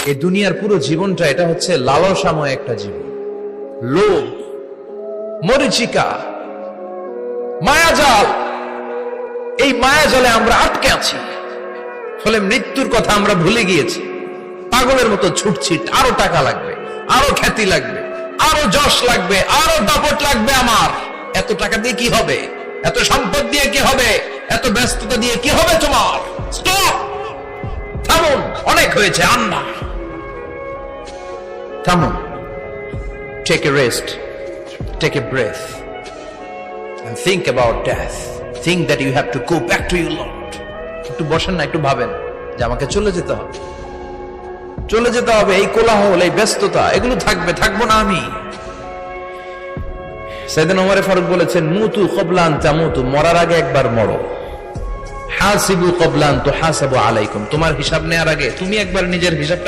এই দুনিয়ার পুরো জীবনটা এটা হচ্ছে লালসাময় একটা জীবন। লোভ, মরিচিকা, মায়াজাল, এই মায়াজালে আমরা আটকে আছি। ফলে মৃত্যুর কথা আমরা ভুলে গিয়েছি। পাগলের মতো ছুটছি, আরো টাকা লাগবে, আরো খ্যাতি লাগবে, আরো যশ লাগবে, আরো দাপট লাগবে। আমার এত টাকা দিয়ে কি হবে? এত সম্পদ দিয়ে কি হবে? এত ব্যস্ততা দিয়ে কি হবে তোমার? স্টপ, থামুন, অনেক হয়েছে, আন্না, থামুন। Take a rest, take a breath and think about death. Think that you have to go back to your Lord. একটু বসেন না, একটু ভাবেন যে আমাকে চলে যেতে হবে, চলে যেতে হবে। এই কোলাহল, এই ব্যস্ততা, এগুলো থাকবে, থাকবো না আমি। সাইয়েদনা ওমর ফারুক বলেছেন, মুতু ক্বাবলা আন তামুতু, মরার আগে একবার মরো। হাসিবু ক্বাবলা আন তুহাসাবু আলাইকুম, তোমার হিসাব নেওয়ার আগে তুমি একবার নিজের হিসাবটা